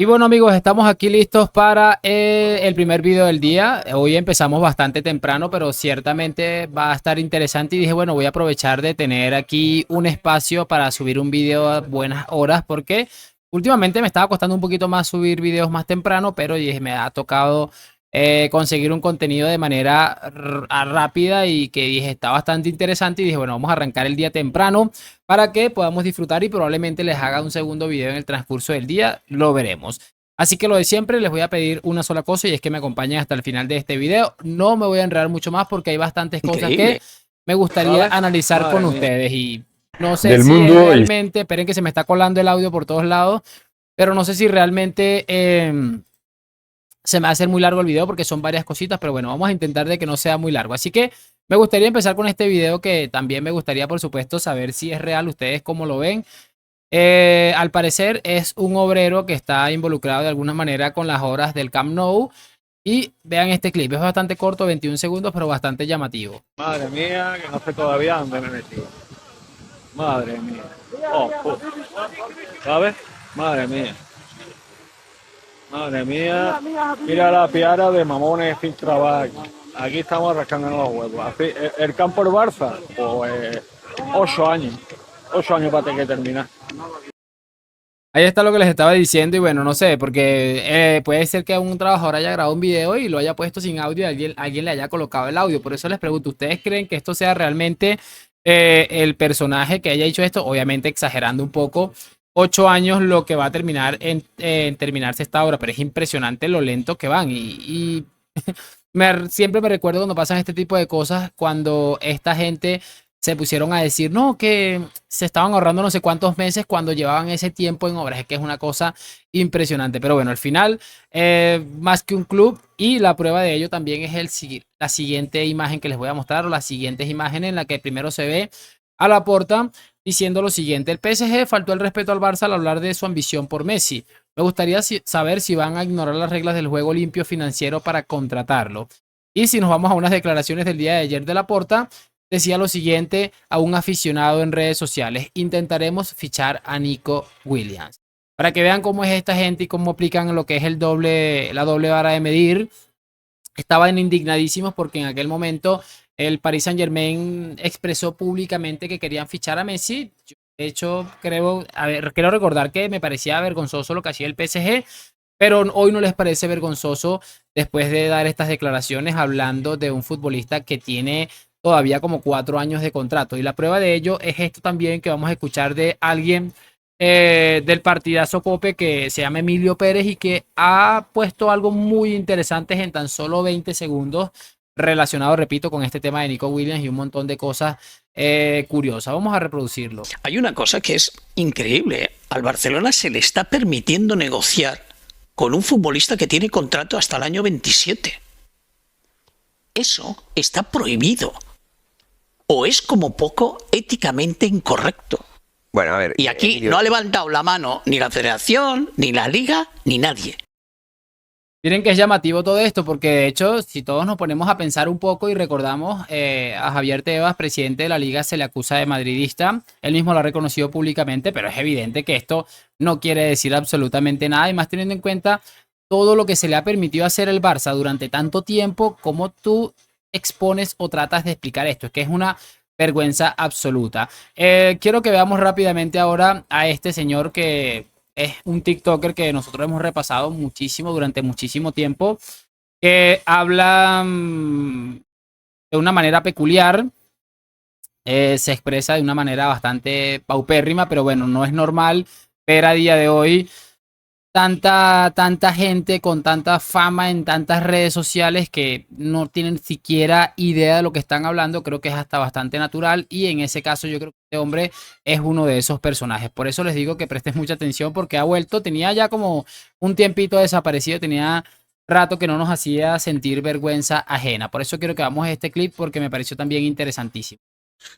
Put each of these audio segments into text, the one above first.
Y bueno amigos, estamos aquí listos para el primer video del día. Hoy empezamos bastante temprano, pero ciertamente va a estar interesante y dije, bueno, voy a aprovechar de tener aquí un espacio para subir un video a buenas horas porque últimamente me estaba costando un poquito más subir videos más temprano, pero dije, me ha tocado conseguir un contenido de manera rápida y que dije, está bastante interesante y dije, bueno, vamos a arrancar el día temprano para que podamos disfrutar y probablemente les haga un segundo video en el transcurso del día, lo veremos. Así que lo de siempre, les voy a pedir una sola cosa y es que me acompañen hasta el final de este video. No me voy a enredar mucho más porque hay bastantes cosas que Increíble. me gustaría ¿Sabes? analizar con Madre mía. ustedes y no sé Del si es mundo y realmente, esperen que se me está colando el audio por todos lados, pero no sé si realmente se me va a hacer muy largo el video porque son varias cositas, pero bueno, vamos a intentar de que no sea muy largo. Así que me gustaría empezar con este video que también me gustaría, por supuesto, saber si es real, ustedes cómo lo ven. Al parecer es un obrero que está involucrado de alguna manera con las obras del Camp Nou. Y vean este clip, es bastante corto, 21 segundos, pero bastante llamativo. Madre mía, que no sé todavía dónde me he metido. Madre mía. Oh, ¿sabes? Madre mía. Madre mía. Mira la piara de mamones filtraback. Aquí estamos rascando los huevos. Así, el campo del Barça, pues 8 años. 8 años para tener que terminar. Ahí está lo que les estaba diciendo y bueno, no sé, porque puede ser que un trabajador haya grabado un video y lo haya puesto sin audio y alguien le haya colocado el audio. Por eso les pregunto, ¿ustedes creen que esto sea realmente el personaje que haya hecho esto? Obviamente exagerando un poco. 8 años lo que va a terminar en terminarse esta obra, pero es impresionante lo lento que van y siempre me recuerdo cuando pasan este tipo de cosas, cuando esta gente se pusieron a decir, no, que se estaban ahorrando no sé cuántos meses cuando llevaban ese tiempo en obras, es que es una cosa impresionante. Pero bueno, al final, más que un club, y la prueba de ello también es la siguiente imagen que les voy a mostrar, o las siguientes imágenes en la que primero se ve a Laporta diciendo lo siguiente: el PSG faltó el respeto al Barça al hablar de su ambición por Messi. Me gustaría saber si van a ignorar las reglas del juego limpio financiero para contratarlo. Y si nos vamos a unas declaraciones del día de ayer de Laporta, decía lo siguiente a un aficionado en redes sociales: intentaremos fichar a Nico Williams. Para que vean cómo es esta gente y cómo aplican lo que es la doble vara de medir. Estaban indignadísimos porque en aquel momento el Paris Saint-Germain expresó públicamente que querían fichar a Messi. Yo, de hecho, quiero recordar que me parecía vergonzoso lo que hacía el PSG, pero hoy no les parece vergonzoso después de dar estas declaraciones hablando de un futbolista que tiene todavía como 4 años de contrato. Y la prueba de ello es esto también que vamos a escuchar de alguien del partidazo Cope que se llama Emilio Pérez y que ha puesto algo muy interesante en tan solo 20 segundos relacionado, repito, con este tema de Nico Williams y un montón de cosas curiosas. Vamos a reproducirlo. Hay una cosa que es increíble. Al Barcelona se le está permitiendo negociar con un futbolista que tiene contrato hasta el año 27. Eso está prohibido. O es como poco éticamente incorrecto. bueno, a ver, Y aquí Emilio, no ha levantado la mano ni la federación, ni la liga, ni nadie. Miren que es llamativo todo esto, porque de hecho, si todos nos ponemos a pensar un poco y recordamos a Javier Tebas, presidente de la liga, se le acusa de madridista. Él mismo lo ha reconocido públicamente, pero es evidente que esto no quiere decir absolutamente nada. Y más teniendo en cuenta todo lo que se le ha permitido hacer el Barça durante tanto tiempo, cómo tú expones o tratas de explicar esto. Es que es una vergüenza absoluta. Quiero que veamos rápidamente ahora a este señor que es un TikToker que nosotros hemos repasado muchísimo durante muchísimo tiempo, que habla de una manera peculiar, se expresa de una manera bastante paupérrima, pero bueno, no es normal ver a día de hoy tanta gente con tanta fama en tantas redes sociales que no tienen siquiera idea de lo que están hablando. Creo que es hasta bastante natural y en ese caso yo creo que este hombre es uno de esos personajes. Por eso les digo que prestes mucha atención porque ha vuelto, tenía ya como un tiempito desaparecido, tenía rato que no nos hacía sentir vergüenza ajena. Por eso quiero que vamos a este clip porque me pareció también interesantísimo.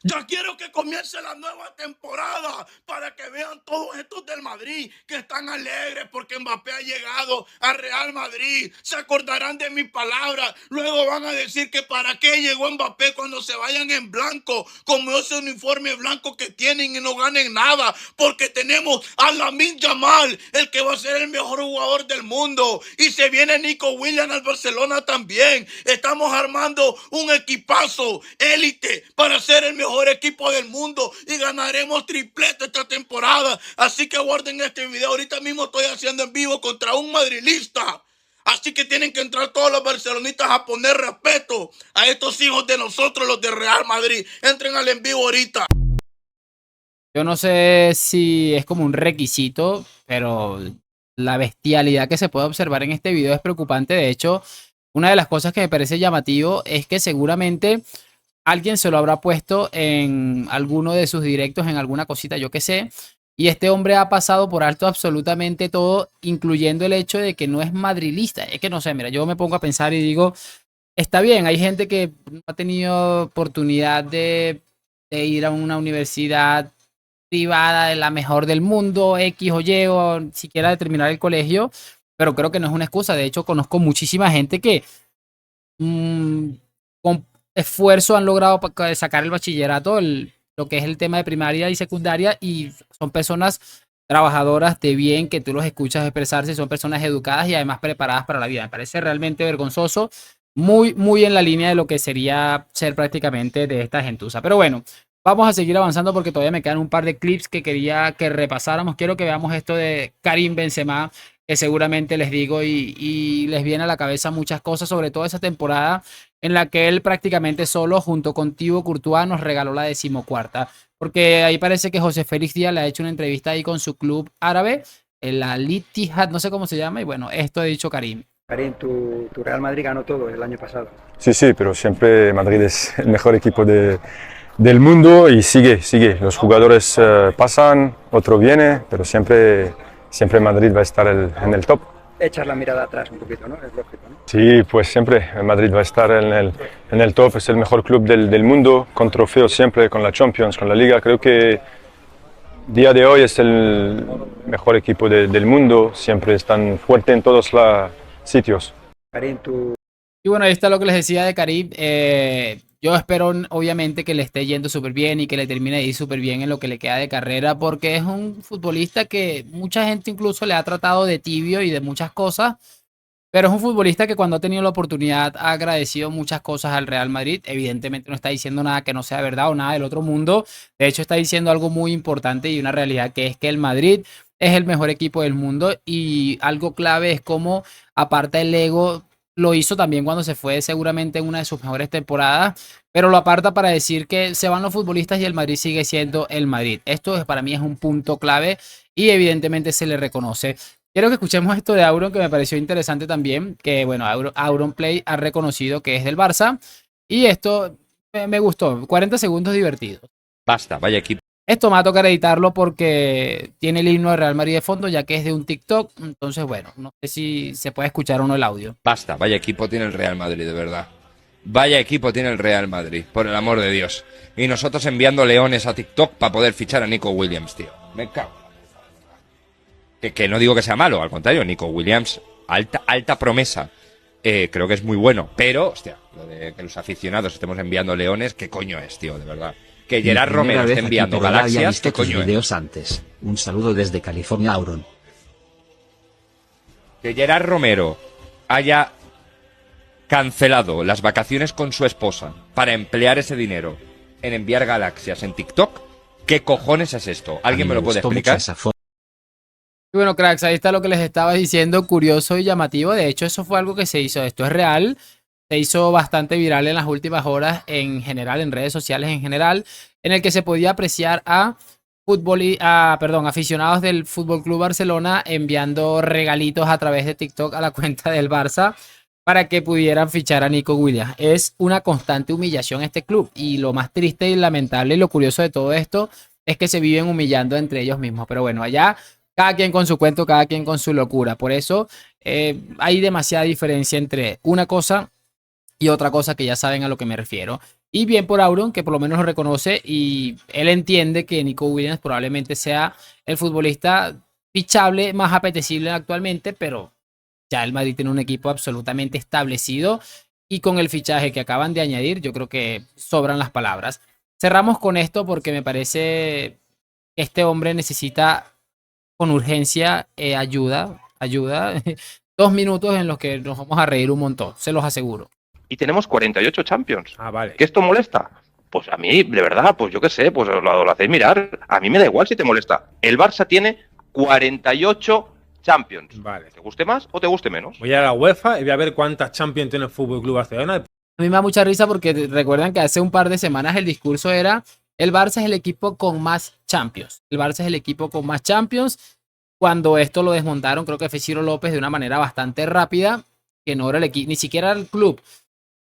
Ya quiero que comience la nueva temporada para que vean todos estos del Madrid que están alegres porque Mbappé ha llegado al Real Madrid. Se acordarán de mis palabras. Luego van a decir que para qué llegó Mbappé cuando se vayan en blanco, como ese uniforme blanco que tienen y no ganen nada, porque tenemos a Lamine Yamal, el que va a ser el mejor jugador del mundo. Y se viene Nico Williams al Barcelona también. Estamos armando un equipazo élite para ser el mejor equipo del mundo y ganaremos triplete esta temporada. Así que guarden este video. Ahorita mismo estoy haciendo en vivo contra un madrilista. Así que tienen que entrar todos los barcelonistas a poner respeto a estos hijos de nosotros, los de Real Madrid. Entren al en vivo ahorita. Yo no sé si es como un requisito, pero la bestialidad que se puede observar en este video es preocupante. De hecho, una de las cosas que me parece llamativo es que seguramente alguien se lo habrá puesto en alguno de sus directos, en alguna cosita, yo qué sé. Y este hombre ha pasado por alto absolutamente todo, incluyendo el hecho de que no es madrilista. Es que no sé, mira, yo me pongo a pensar y digo, está bien, hay gente que no ha tenido oportunidad de ir a una universidad privada de la mejor del mundo, X o Y, o siquiera de terminar el colegio, pero creo que no es una excusa. De hecho, conozco muchísima gente que con esfuerzo han logrado sacar el bachillerato, lo que es el tema de primaria y secundaria, y son personas trabajadoras de bien, que tú los escuchas expresarse, son personas educadas y además preparadas para la vida. Me parece realmente vergonzoso, muy en la línea de lo que sería ser prácticamente de esta gentuza. Pero bueno, vamos a seguir avanzando porque todavía me quedan un par de clips que quería que repasáramos. Quiero que veamos esto de Karim Benzema, que seguramente les digo y les viene a la cabeza muchas cosas, sobre todo esa temporada en la que él prácticamente solo, junto con Thibaut Courtois, nos regaló la 14ª. Porque ahí parece que José Félix Díaz le ha hecho una entrevista ahí con su club árabe, el Al Ittihad, no sé cómo se llama, y bueno, esto ha dicho Karim. Karim, tu Real Madrid ganó todo el año pasado. Sí, sí, pero siempre Madrid es el mejor equipo del mundo y sigue. Los jugadores pasan, otro viene, pero siempre Madrid va a estar en el top. Echar la mirada atrás un poquito, ¿no? Es lógico, ¿no? Sí, pues siempre Madrid va a estar en el top, es el mejor club del mundo, con trofeos siempre, con la Champions, con la Liga. Creo que día de hoy es el mejor equipo del mundo, siempre están fuertes en todos los sitios. Karim, Y bueno, ahí está lo que les decía de Karim. Yo espero obviamente que le esté yendo súper bien y que le termine de ir súper bien en lo que le queda de carrera, porque es un futbolista que mucha gente incluso le ha tratado de tibio y de muchas cosas, pero es un futbolista que cuando ha tenido la oportunidad ha agradecido muchas cosas al Real Madrid. Evidentemente no está diciendo nada que no sea verdad o nada del otro mundo. De hecho está diciendo algo muy importante y una realidad, que es que el Madrid es el mejor equipo del mundo, y algo clave es cómo aparta el ego. Lo hizo también cuando se fue seguramente en una de sus mejores temporadas, pero lo aparta para decir que se van los futbolistas y el Madrid sigue siendo el Madrid. Esto para mí es un punto clave y evidentemente se le reconoce. Quiero que escuchemos esto de Auron, que me pareció interesante también, que bueno, Auron Play ha reconocido que es del Barça, y esto me gustó, 40 segundos divertidos. Basta, vaya equipo. Esto me va a tocar editarlo porque tiene el himno de Real Madrid de fondo, ya que es de un TikTok, entonces bueno, no sé si se puede escuchar o no el audio. Basta, vaya equipo tiene el Real Madrid, de verdad. Vaya equipo tiene el Real Madrid, por el amor de Dios. Y nosotros enviando leones a TikTok para poder fichar a Nico Williams, tío. Me cago. Que no digo que sea malo, al contrario, Nico Williams, alta promesa. Creo que es muy bueno, pero, hostia, lo de que los aficionados estemos enviando leones, ¿qué coño es, tío, de verdad? Que Gerard Romero esté enviando galaxias, ¿qué coño es? Antes. Un saludo desde California, Auron. Que Gerard Romero haya cancelado las vacaciones con su esposa para emplear ese dinero en enviar galaxias en TikTok, ¿qué cojones es esto? ¿Alguien me lo puede explicar? Y bueno, cracks, ahí está lo que les estaba diciendo, curioso y llamativo. De hecho, eso fue algo que se hizo, esto es real. Se hizo bastante viral en las últimas horas en general, en redes sociales en general, en el que se podía apreciar a aficionados del Fútbol Club Barcelona enviando regalitos a través de TikTok a la cuenta del Barça para que pudieran fichar a Nico Williams. Es una constante humillación este club, y lo más triste y lamentable y lo curioso de todo esto es que se viven humillando entre ellos mismos. Pero bueno, allá cada quien con su cuento, cada quien con su locura. Por eso hay demasiada diferencia entre una cosa y otra cosa, que ya saben a lo que me refiero. Y bien por Auron, que por lo menos lo reconoce y él entiende que Nico Williams probablemente sea el futbolista fichable más apetecible actualmente, pero ya el Madrid tiene un equipo absolutamente establecido y con el fichaje que acaban de añadir, yo creo que sobran las palabras. Cerramos con esto porque me parece que este hombre necesita con urgencia ayuda. 2 minutos en los que nos vamos a reír un montón, se los aseguro. Y tenemos 48 Champions. Ah, vale. ¿Que esto molesta? Pues a mí, de verdad, pues yo qué sé, pues lo hacéis mirar. A mí me da igual si te molesta. El Barça tiene 48 Champions. Vale. ¿Te guste más o te guste menos? Voy a la UEFA y voy a ver cuántas Champions tiene el Fútbol Club Barcelona. A mí me da mucha risa porque recuerdan que hace un par de semanas el discurso era: el Barça es el equipo con más Champions. El Barça es el equipo con más Champions. Cuando esto lo desmontaron, creo que fue Ciro López de una manera bastante rápida, que no era el equipo, ni siquiera el club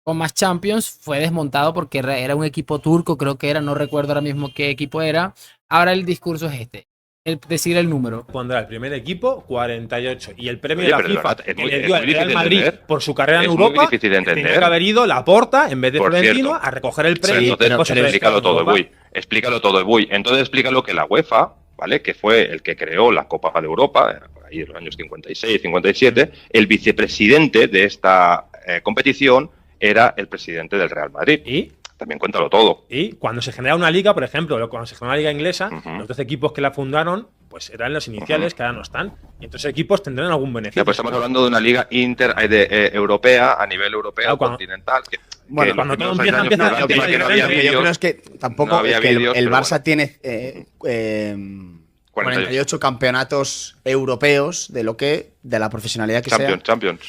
con más Champions, fue desmontado porque era un equipo turco, creo que era, no recuerdo ahora mismo qué equipo era. Ahora el discurso es decir el número. Pondrá el primer equipo 48 y el premio Oye, de la pero de FIFA verdad, es que muy- le es dio muy al difícil Real de Madrid entender. por su carrera en Es muy Europa, difícil de tenía entender. que haber ido Laporta en vez de Por Florentino cierto. a recoger el premio. Entonces, Pues, explícalo todo, Europa. Ebuy. Explícalo todo, Ebuy. Entonces, explícalo que la UEFA, ¿vale? Que fue el que creó la Copa de Europa, por ahí en los años 56, 57, el vicepresidente de esta competición era el presidente del Real Madrid. ¿Y? También cuéntalo todo. Y cuando se genera una liga, por ejemplo, cuando se genera una liga inglesa, Ujú. los 12 equipos que la fundaron, pues eran los iniciales, que ahora no están. Y entonces equipos tendrán algún beneficio. Ya, pues estamos hablando de una liga europea, a nivel europeo, Claro, cuando- continental. Bueno, que cuando los todo primeros empieza, años empieza- no Lo que, había- empieza no lo había que yo vídeos. creo es que tampoco no había es que el vídeos, pero Barça bueno. tiene 48 campeonatos europeos de la profesionalidad que Champions.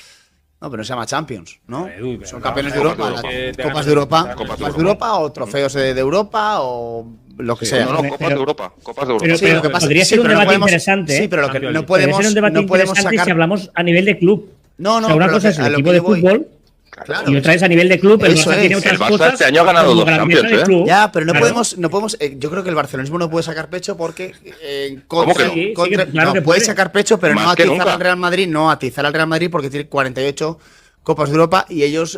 No, pero no se llama Champions, ¿no? Edu, pero Son no, campeones de Copas Europa, de las Europa. Copas de Europa, Copas Copas de de Europa. Europa o trofeos de Europa o lo que sea. No, Pero- Copas de Europa. Copas de Europa. Pero- Sí, lo que pasa- podría sí, ser un pero no debate podemos- interesante. Sí, pero lo que Champions no League. Podría podemos, ser un debate no podemos interesante sacar. si hablamos a nivel de club. No, no, O sea, una pero cosa es el a lo equipo que de yo voy- fútbol Claro. y otra es a nivel de club. El Eso Barça tiene es. otras El Barça cosas. este año ha ganado como dos grandeza Champions, de club. Ya, pero no Claro. podemos. Yo creo que el barcelonismo no puede sacar pecho porque ¿Cómo que no? Sí, sí, claro que no puede puede. sacar pecho, pero Más no que atizar nunca. al Real Madrid, porque tiene 48 Copas de Europa y ellos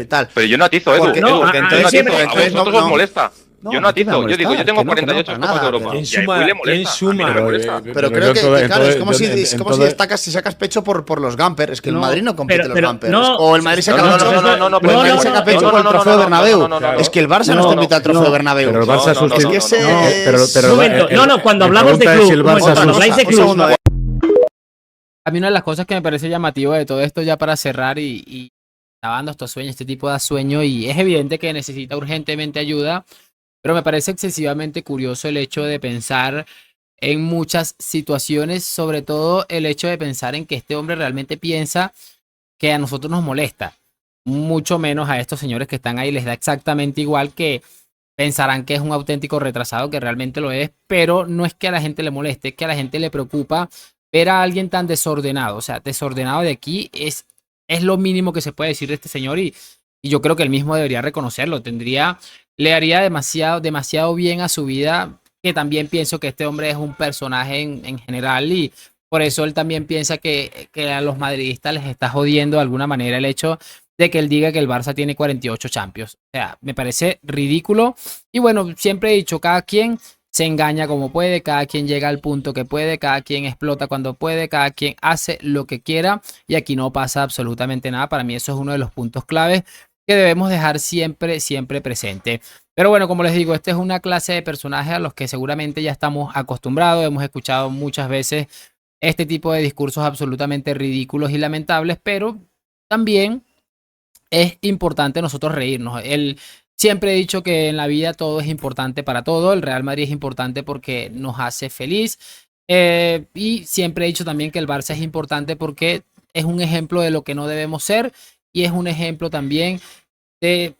tal. Pero yo no atizo eso. Porque- Edu, no, porque yo entonces- no atizo. porque A entonces vosotros no- os molesta. No, Yo no no tiene atizo. que Yo digo, yo molestar, tengo que no, 48 para Copas de nada, Europa. pero- Y ¿Quién a suma? Ebuy le ¿Quién molesta. suma? A mí no me molesta. Pero creo que, claro, es como si destacas, si sacas pecho por los Gamper. Es que el No, Madrid no compite pero- los Gampers. no, O el Madrid saca no, los no, trofeos. no, no, no, o el Madrid no, saca no, pecho no, por el no, trofeo no, Bernabéu. no, no, no, Es que el Barça no no, está invitado al trofeo no. Bernabéu. Pero el Barça No, no, no, Es sustituye. que ese No, es- pero Un momento. No, cuando mi hablamos de pregunta es si el club, Barça cuando habláis de un club, segundo, A mí una de las cosas que me parece llamativo de todo esto ya para cerrar y acabando estos sueños, este tipo da sueño y es evidente que necesita urgentemente ayuda, pero me parece excesivamente curioso el hecho de pensar en muchas situaciones, sobre todo el hecho de pensar en que este hombre realmente piensa que a nosotros nos molesta, mucho menos a estos señores que están ahí, les da exactamente igual, que pensarán que es un auténtico retrasado, que realmente lo es, pero no es que a la gente le moleste, es que a la gente le preocupa ver a alguien tan desordenado. O sea, desordenado de aquí es lo mínimo que se puede decir de este señor y yo creo que él mismo debería reconocerlo. Le haría demasiado bien a su vida, que también pienso que este hombre es un personaje en general y por eso él también piensa que a los madridistas les está jodiendo de alguna manera el hecho de que él diga que el Barça tiene 48 Champions. O sea, me parece ridículo. Y bueno, siempre he dicho, cada quien se engaña como puede, cada quien llega al punto que puede, cada quien explota cuando puede, cada quien hace lo que quiera y aquí no pasa absolutamente nada. Para mí eso es uno de los puntos claves que debemos dejar siempre presente. Pero bueno, como les digo, esta es una clase de personajes a los que seguramente ya estamos acostumbrados, hemos escuchado muchas veces este tipo de discursos absolutamente ridículos y lamentables, pero también es importante nosotros reírnos. Siempre he dicho que en la vida todo es importante para todo. El Real Madrid es importante porque nos hace feliz. Y siempre he dicho también que el Barça es importante porque es un ejemplo de lo que no debemos ser. Y es un ejemplo también de,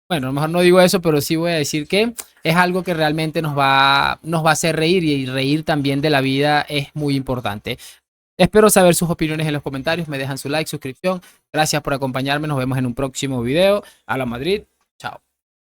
bueno, a lo mejor no digo eso, pero sí voy a decir que es algo que realmente nos va a hacer reír. Y reír también de la vida es muy importante. Espero saber sus opiniones en los comentarios. Me dejan su like, suscripción. Gracias por acompañarme. Nos vemos en un próximo video. A la Madrid. Chao.